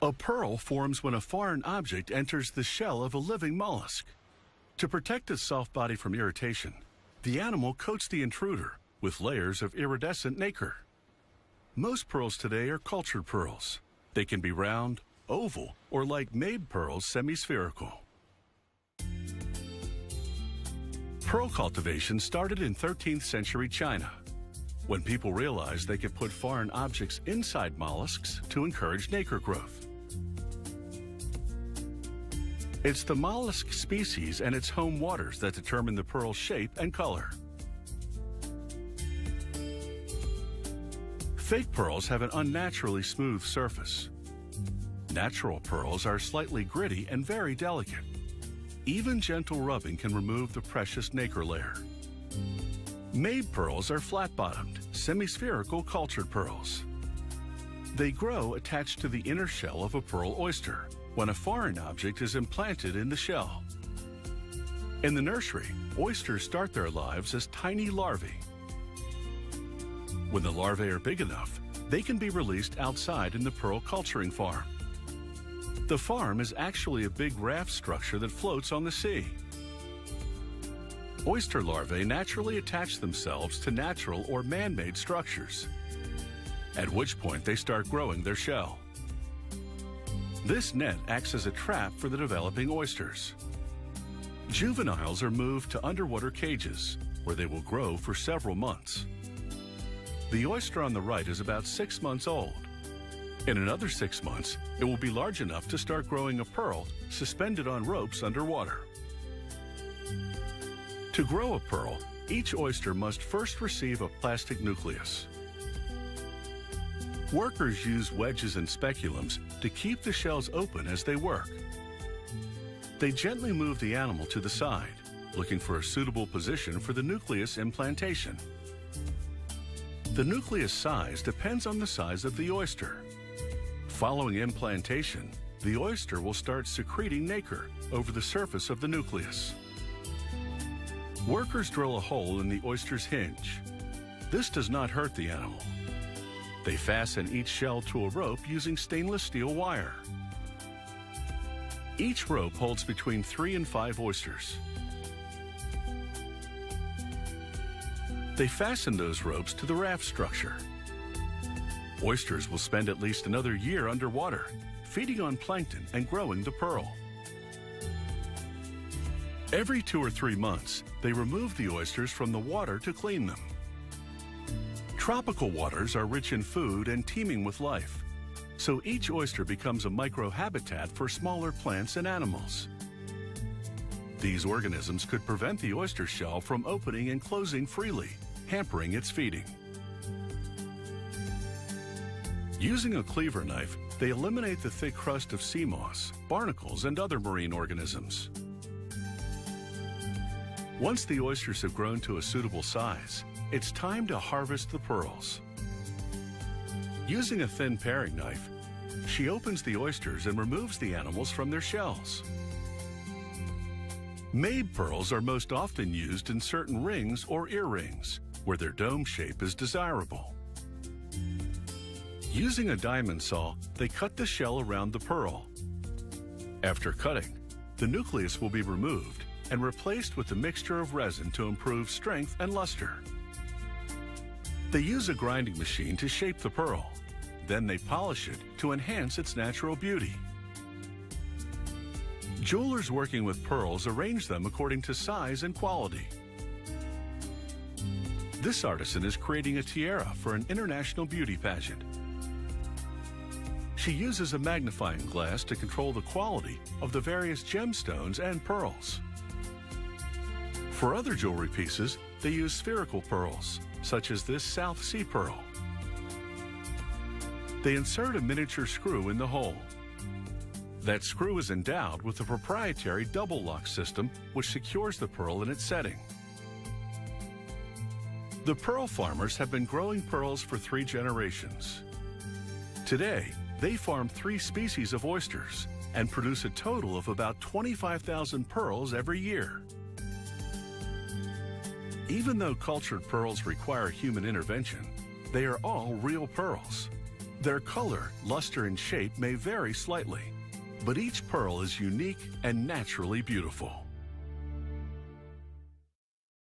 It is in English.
A pearl forms when a foreign object enters the shell of a living mollusk. To protect its soft body from irritation, the animal coats the intruder with layers of iridescent nacre. Most pearls today are cultured pearls. They can be round, oval, or like Mabe pearls, semi-spherical. Pearl cultivation started in 13th century China, when people realized they could put foreign objects inside mollusks to encourage nacre growth. It's the mollusk species and its home waters that determine the pearl's shape and color. Fake pearls have an unnaturally smooth surface. Natural pearls are slightly gritty and very delicate. Even gentle rubbing can remove the precious nacre layer. Mabe pearls are flat-bottomed, semi-spherical cultured pearls. They grow attached to the inner shell of a pearl oyster when a foreign object is implanted in the shell. In the nursery, oysters start their lives as tiny larvae. When the larvae are big enough, they can be released outside in the pearl culturing farm. The farm is actually a big raft structure that floats on the sea. Oyster larvae naturally attach themselves to natural or man-made structures, at which point they start growing their shell. This net acts as a trap for the developing oysters. Juveniles are moved to underwater cages, where they will grow for several months. The oyster on the right is about 6 months old. In another 6 months, it will be large enough to start growing a pearl suspended on ropes underwater. To grow a pearl, each oyster must first receive a plastic nucleus. Workers use wedges and speculums to keep the shells open as they work. They gently move the animal to the side, looking for a suitable position for the nucleus implantation. The nucleus size depends on the size of the oyster. Following implantation, the oyster will start secreting nacre over the surface of the nucleus. Workers drill a hole in the oyster's hinge. This does not hurt the animal. They fasten each shell to a rope using stainless steel wire. Each rope holds between 3 and 5 oysters. They fasten those ropes to the raft structure. Oysters will spend at least another year underwater, feeding on plankton and growing the pearl. Every 2 or 3 months, they remove the oysters from the water to clean them. Tropical waters are rich in food and teeming with life, so each oyster becomes a microhabitat for smaller plants and animals. These organisms could prevent the oyster shell from opening and closing freely, hampering its feeding. Using a cleaver knife, they eliminate the thick crust of sea moss, barnacles, and other marine organisms. Once the oysters have grown to a suitable size, it's time to harvest the pearls. Using a thin paring knife, she opens the oysters and removes the animals from their shells. Mabe pearls are most often used in certain rings or earrings, where their dome shape is desirable. Using a diamond saw, they cut the shell around the pearl. After cutting, the nucleus will be removed and replaced with a mixture of resin to improve strength and luster. They use a grinding machine to shape the pearl. Then they polish it to enhance its natural beauty. Jewelers working with pearls arrange them according to size and quality. This artisan is creating a tiara for an international beauty pageant. She uses a magnifying glass to control the quality of the various gemstones and pearls. For other jewelry pieces, they use spherical pearls, such as this South Sea pearl. They insert a miniature screw in the hole. That screw is endowed with a proprietary double lock system which secures the pearl in its setting. The pearl farmers have been growing pearls for 3 generations. Today, they farm 3 species of oysters and produce a total of about 25,000 pearls every year. Even though cultured pearls require human intervention, they are all real pearls. Their color, luster, and shape may vary slightly, but each pearl is unique and naturally beautiful.